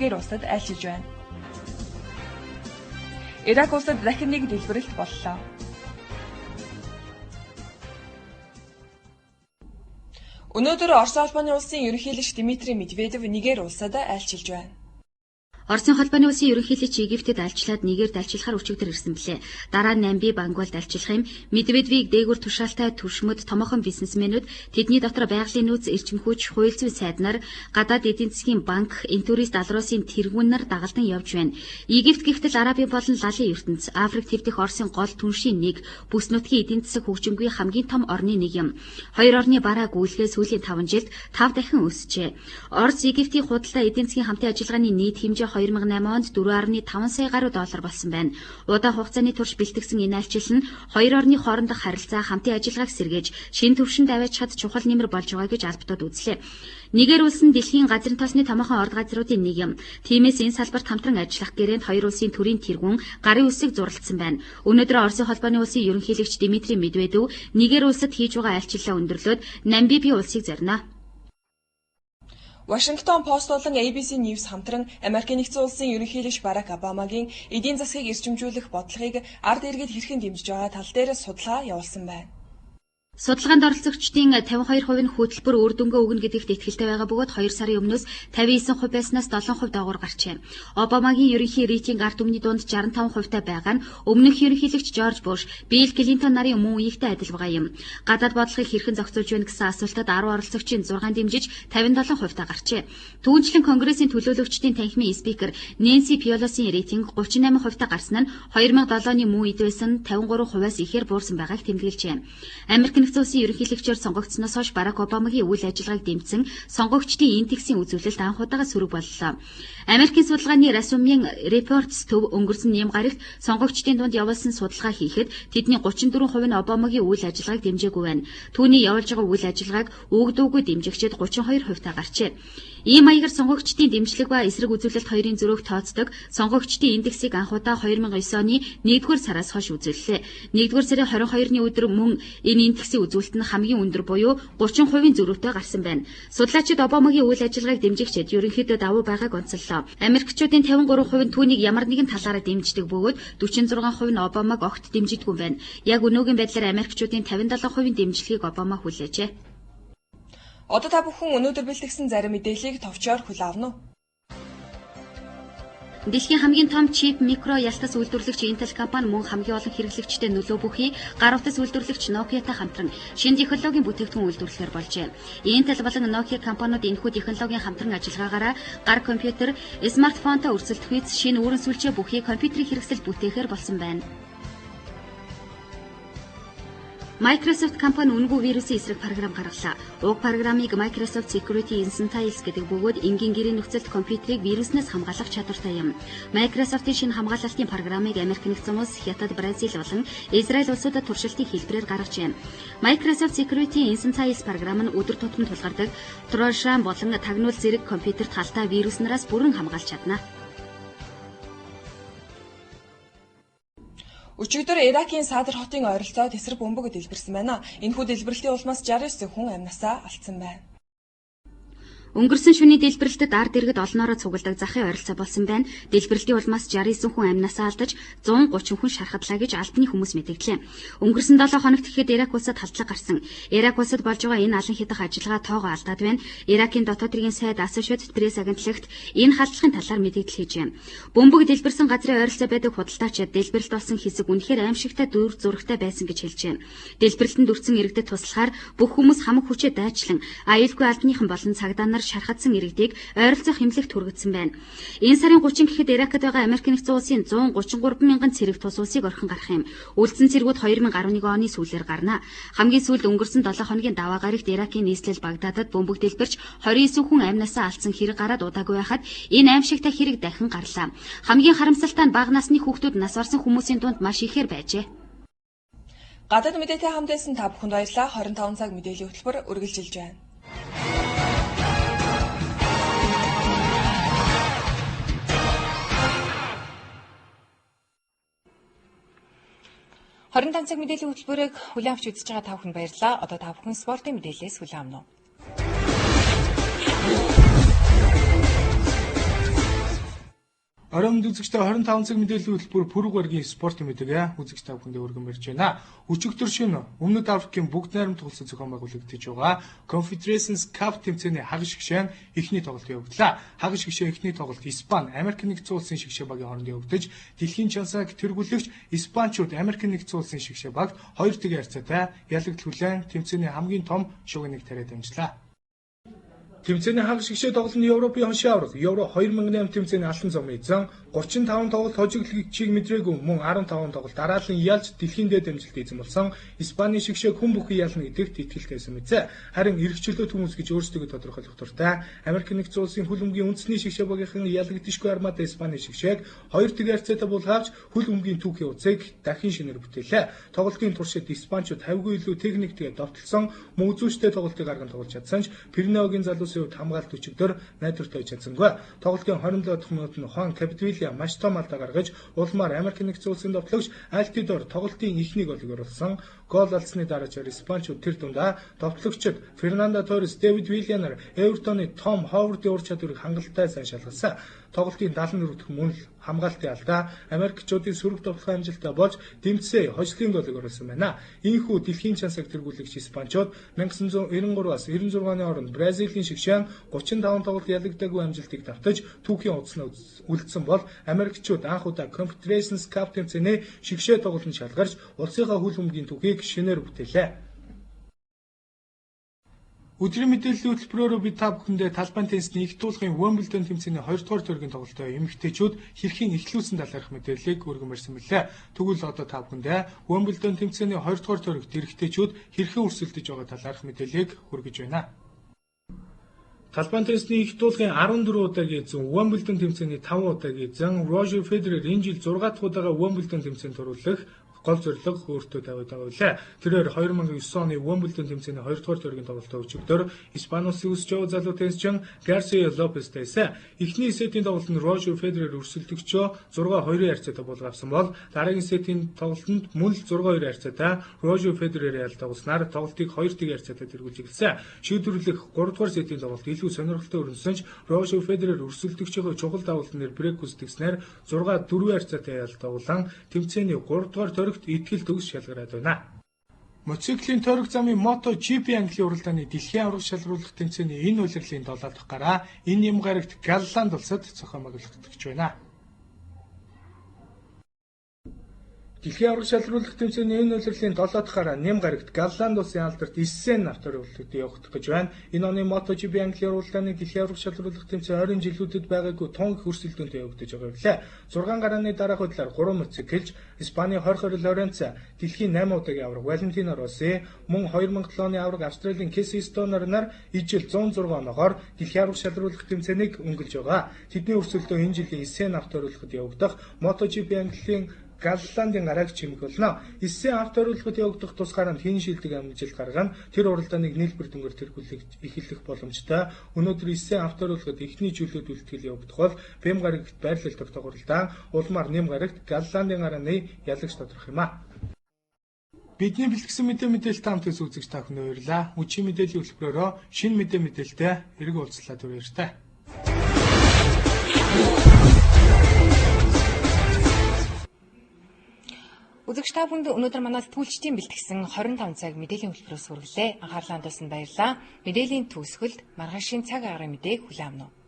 Нигер улсад айлчилж байна. Ирак улсад дахин нэг дэлбэрэлт боллоо. Өнөөдөр Орос улбаны улсын ерөнхийлөгч Дмитрий Медведев Нигер улсад айлчилж байна. Оросын холбооны улсын ерөнхийлөгч Египтэд альчлаад Нигерд альчлахаар өчигдөр ирсэн билээ. Дараа нь Намби Бангуалд альчлах юм. Медведевийг дээгүр тушаалтай түвшмөд томоохон бизнесмэнүүд тэдний дотор байгалийн нөөц эрчим хүч, хууль зүйн сайднаар гадаад эдийн засгийн банк, Интурист алруулсан тэргүүнээр дагалдан явж байна. Египт гэвтэл Арабын болон Лалын ертөнц, Африк твдэх Оросын гол түншийн нэг, бүс нутгийн эдийн засаг хөгжимгүй хамгийн том орны нэг юм. Хоёр орны бараа гүйлгээ сүүлийн 5 жилд 5 дахин өсжээ. Орос Египтийн худалдаа эдийн засгийн хамтын ажиллагааны нийт хэмжээ 2008 онд 4.5 сая гаруй доллар болсон байна. Удаан хугацааны турш бэлтгэсэн энэ айлчил нь хоёр орны хоорондох харилцаа хамтын ажиллагааг сэргээж шинэ түвшинд аваачхад чухал нэмэр болж байгаа гэж албатууд үзлээ. Нигер улс нь дэлхийн газрын тосны томоохон орд газруудын нэг юм. Тиймээс энэ салбарт хамтран ажиллах гэрээнд хоёр улсын төрийн тэргүүн гарын үсэг зурлагдсан байна. Өнөөдөр Оросын холбооны улсын ерөнхийлөгч Дмитрий Медведев Нигер улсад хийж байгаа айлчлалаа өндөрлөөд Намиби улсыг зорино. Вашингтон Пост болон ABC News хамтран Америкийн нэгдсэн улсын ерөнхийлөгч Барак Обамагийн эдийн засгийг эрчимжүүлэх бодлогыг ард иргэд хэрхэн дэмжиж байгаа тал дээр судалгаа явуулсан байна. Судалгаанд оролцогчдын 52% нь хөтөлбөр үр дүнгээ өгнө гэдэгт итгэлтэй байгаа бөгөөд 2 сарын өмнөөс 59% байснаас 7% доогуур гарчээ. Обамагийн ерөнхий рейтинг ард түмний дунд 65%-тай байгаа нь өмнөх ерөнхийлөгч Жорж Буш, Билл Клинтон нарын мөн үеигтэй адил байгаа юм. Гадаад бодлогыг хэрхэн зохицуулж байна гэсэн асуултад 10 оролцогчийн 6 дэмжиж 57%-тай гарчээ. Түүнчлэн Конгрессийн төлөөлөгчдийн танхимын спикер Нэнси Пелосын рейтинг 38%-тай гарсан нь 2007 оны мөн үед байсан 53%-аас ихээр буурсан байгааг тэмдэглэжээ. Америк нэгдсэн улсын ерөнхийлөгчөөр сонгогдсноос хойш Барак Обамагийн үйл ажиллагааг дэмжсэн сонгогчдын индексийн үзүүлэлт анх удаага сөрөг боллоо. Америкийн судалгааны Rasmussen Reports төв өнгөрсөн нэм гарагт сонгогчдын дунд явуулсан судалгаа хийхэд тэдний 34% нь Обамагийн үйл ажиллагааг дэмжээгүй байна. Түүний явуулж байгаа үйл ажиллагааг үгдүүгүй дэмжигчид 32%-тай гарчээ. Ийм маягаар сонгогчдын дэмжлэг ба эсрэг үзүүлэлт хоёрын зөрөөг тооцдог сонгогчдын индексийг анх удаа 2009 оны 1-р сараас хойш үзүүллээ. 1-р сарын 22-ны өдөр мөн энэ индексийн үзүүлэлт нь хамгийн өндөр буюу 30% зөрүүтэй гарсан байна. Судлаачид Обамагийн үйл ажиллагааг дэмжигчид ерөнхийдөө давуу байгааг онцоллоо. Америкчуудын 53% нь түүнийг ямар нэгэн талаараа дэмждэг бөгөөд 46% нь Обамаг огт дэмжидэггүй байна. Яг өнөөгийн байдлаар Америкчуудын 57% дэмжлэгийг Обама хүлээжээ. Одоо та бүхэн өнөөдөр бэлтгэсэн зарим мэдээллийг товчоор хүлээн авна уу? Дэлхийн хамгийн том чип микро ялтас үйлдвэрлэгч Intel компани мөн хамгийн олон хэрэглэгчтэй нөлөө бүхий гар утас үйлдвэрлэгч Nokia-тай хамтран шинэ технологийн бүтээгдэхүүн үйлдвэрлэхээр болжээ. Intel болон Nokia компаниуд энэхүү технологийн хамтран ажиллагаагаараа гар компьютер, смартфонтой өрсөлдөхүйц шинэ үүрэн сүлжээ бүхий компьютерийн хэрэгсэл бүтээхээр болсон байна. Microsoft компани үнэгүй вирусын эсрэг програм гаргалаа. Уг програмыг Microsoft Security Insights гэдэг бөгөөд энгийн гэрийн нөхцөлд компьютерийг вируснаас хамгаалах чадвартай юм. Microsoft-ийн шинэ хамгаалалтын програмыг Америк нэгдсэн улс, Хятад, Бразил болон Израиль улсуудад туршилтын хэлбэрээр гаргажээ. Microsoft Security Insights програм нь өдөр тутмын тулгардаг Trojan болон тагнуул зэрэг компьютерт халтай вируснараас бүрэн хамгаалж чадна. Өчигдөр Иракийн Садр хотын ойролцоо тесрэг бөмбөг дэлбэрсэн байна. Энэхүү дэлбэрэлтийн улмаас 69 хүн амнасаа алдсан байна. Өнгөрсөн шөнийн дэлбэрэлтэд ард иргэд олноороо цугладаг захын ойролцоо болсон байна. Дэлбэрэлтийн улмаас 69 хүн амнасаа алдаж 130 хүн шархадлаа гэж албаны хүмүүс мэдээллээ. Өнгөрсөн 7 хоногт ихэд Ирак улсад халдлага гарсан. Ирак улсад болж байгаа энэ алан хятах ажиллагаа тоогоо алдаад байна. Иракийн дотоод хэргийн сайд Associated Press агентлагт энэ халдлагын талаар мэдээлэл хийжээ. Бөмбөг дэлбэрсэн газрын ойролцоо байдаг худалдаачид дэлбэрэлт болсон хэсэг үнэхээр аимшигтай дүр зурагтай байсан гэж хэлжээ. Дэлбэрэлтэнд өртсөн иргэдэд туслахаар бүх хүмүүс хамаг хүчээ дайчлан аюулгүй албаныхан болон цагдаа шархадсан иргэдийг ойролцоох хэмлэгт хүргэсэн байна. Энэ сарын 30 гэхэд Иракт байгаа Америк нэгдсэн улсын 133 мянган цэрэг тус улсыг орхин гарах юм. Үлдсэн цэргүүд 2011 оны сүүлээр гарна. Хамгийн сүүлд өнгөрсөн 7 хоногийн даваа гарагт Иракийн нийслэл Багдадад бөмбөг дэлбэрч 29 хүн амнасаа алдсан хэрэг гараад удаагүй байхад энэ аимшигтай хэрэг дахин гарлаа. Хамгийн харамсалтай нь бага насны хүүхдүүд нас барсан хүмүүсийн дунд маш ихээр байжээ. Гадаад мэдээтэй хамтдасан та бүхэнд баярлалаа. 25 цаг мэдээллийн хөтөлбөр үргэлжилж байна. Хорин танцаг мэдээллийн хөтөлбөрийг хүлээн авч үзэж байгаа та бүхэнд баярлалаа. Одоо та бүхэн спортын мэдээллээс хүлээн авна уу? Оройн үзэгчтэй 25 цаг мэдээллийн хөтөлбөр пүрэв гарагийн спортын мэдээг үзэгч та бүхэндээ өргөмөрж байна. Өчигдөр шөнө Өмнөд Африкийн бүгд найрамдах улсын зохион байгуулагдаж байгаа Confederations Cup тэмцээний хагас шигшээн эхний тоглолт явагдлаа. Хагас шигшээн эхний тоглолт Испани, Америк нэгдсэн улсын шигшээ багийн хооронд явагдаж, дэлхийн чансааг тэргүүлэгч Испанчууд Америк нэгдсэн улсын шигшээ багт 2-1 харьцаатай ялагдал тэмцээний хамгийн том шугныг тариад амжлаа. Тэмцээний хагас шигшээ тоглолтын Европын хоншийн аварга Евро 2008 тэмцээний алтан зам эзэн 35 тоглолт хожигдлагчийг мэдрээгүй мөн 15 тоглолт дараалан ялж дэлхийн дээд амжилт эзэн болсон Испани шигшээ хүн бүхэн ялна гэдэгт итгэлтэй байсан мэт. Харин эрхчлөлт хүмүүс гэж өөрсдөө тодорхойлох дуртай Америк нэгдсэн улсын хөл өмгийн үндэсний шигшээ багийнхан ялагдчихгүй армада Испани шигшээг 2-1 харьцаатай булгаавч хөл өмгийн түүхийн уцыг дахин шинээр бүтээлээ. Тоглолтын туршид Испанчууд 50% илүү техниктэйгээ довтлсон мөн үзүүштэй тоглолтыг гарган тоглож чадсан ч Пиренеогийн залуусын хувьд хамгаалт өчигдөр найдвартай чадсангүй. Тоглолтын 27 дахь минутанд Хуан Капдевилья маш том алдаа гаргаж улмаар Америк нэгдсэн улсын довтлогч Альтидор тоглолтын эхний голыг оруулсан. Гол алдсны дараачаар Испанчууд тэр дундаа довтлогчид Фернандо Торрес, Дэвид Вильянер, Эвертоны Том Ховардын ур чадварыг хангалттай сайн шалгасан. Тоглолтын 74 дахь мөн хамгаалтын алдаа Америкчуудын сөрөг довтлогын амжилттай болж дэмцээ хожлын голыг оруулсан байна. Ийхүү дэлхийн чансаг тэргүүлэгч Испанчууд 1993-аас 96 оны хооронд Бразилийн шигшээн 35 тоглолт ялагдаагүй амжилтыг давтаж түүхийн утасны үлдсэн бол Америкчууд анх удаа Confederations Cup тэмцээний шигшээ тоглолтод шалгарч улсынхаа хөл өмгийн түүхийг шинээр бүтээлээ. Өдрийн мэдээллийн хөтөлбөрөөр би та бүхэндээ талбайн теннисний их дуулахын Wimbledon тэмцээний 2 дугаар төргийн тоглолтоо эмэгтэйчүүд хэрхэн эхлүүлсэн талаарх мэдээллийг өргөмөрсөн мэлээ. Тэгвэл одоо та бүхэндээ Wimbledon тэмцээний 2 дугаар төрөгт эрэгтэйчүүд хэрхэн өрсөлдөж байгаа талаарх мэдээллийг хүргэж байна. Талбайн теннисний их дуулахын 14 удаагийн эзэн Wimbledon тэмцээний 5 удаагийн эзэн Roger Federer энэ жил 6 дахь удаага Wimbledon тэмцээнд оруулах гол зорилго өөртөө тавиад байгаа билээ. Тэрээр 2009 оны Wimbledon тэмцээний 2 дугаар төргийн тоглолтоо өчигдөр Испани улсын өсч яваа залуу теннисчин Garcia Lopez-тэйсэн эхний сетийн тоглолтод Roger Federer өрсөлдөгчөө 6-2 харьцаатай булгаавсан бол дараагийн сетийн тоглолтод мөн л 6-2 харьцаатай Roger Federer ялдагуулснаар тоглолтыг 2-1 харьцаатай тэргүүлж эхэлсэн. Шийдвэрлэх 3 дугаар сетийн тоглолт илүү сонирхолтой өрнөсөн ч Roger Federer өрсөлдөгчийнхөө чухал давуултнаар брейк үүсгэснээр 6-4 харьцаатай ялдагуулан тэмцээний 3 дугаар итгэл төгс шалгараад байна. Мотоциклийн тойрог замын MotoGP Английн уралдааны дэлхийн аварга шалгаруулах тэмцээний энэ улирлын 7 дахь гараа энэ юм гарагт Галланд улсад зохион байгуулагдаж байна. Дэлхийн аварга шалгаруулах тэмцээний энэ улирлын 7 дахь гараа нэм гарагт Галланд улсын алдарт Иссен авторуулалтад явагдах гэж байна. Энэ оны MotoGP Английн уралдааны дэлхийн аварга шалгаруулах тэмцээн 20 жилүүдэд байгаагүй тоног хөрсөлдөөнтэй явагдаж байгаа билээ. 6 гарааны дараах байдлаар 3 мотоциклж Испани 2020 Лоренцо дэлхийн 8 удаагийн аварга Валентино Росси мөн 2007 оны аварга Австралийн Casey Stoner нар ижил 106 оноогоор дэлхийн аварга шалгаруулах тэмцээнийг өнгөлж байгаа. Тэдний өрсөлдөө энэ жилийн Иссен авторуулалтад явагдах MotoGP Английн Галландын гарааг чимэх болно. Иссен авторуулалтад явагдах тусгаар нь хэн шилдэг амжилт гаргана тэр уралдааныг нийлбэр дүнгээр тэргүүлэх эхэлэх боломжтой. Өнөөдөр Иссен авторуулалтад эхний жилүүд үлтгэл явагдах бол Бэм гарагт байрлал тогтоох уралдаан улмаар нэм гарагт Галландын гарааны ялагч тодорхой юм а. Бидний бэлтгэсэн мэдээлэлтэй хамтдаа үзэгч та бүхэнд баярлалаа. Үчи мэдээллийн хөтөлбөрөөрөө шинэ мэдээлэлтэй эргэн уулзлаа баяртай. Үзэгч та бүхэнд өнөөдөр манай сэтгүүлчдийн бэлтгэсэн 25 цаг мэдээллийн хөтөлбөрөөс хүргэлээ. Анхаарлаа хандуулсанд баярлалаа. Мэдээллийн төгсгөлд маргаашийн цаг агаар мэдээг хүлээн авна уу.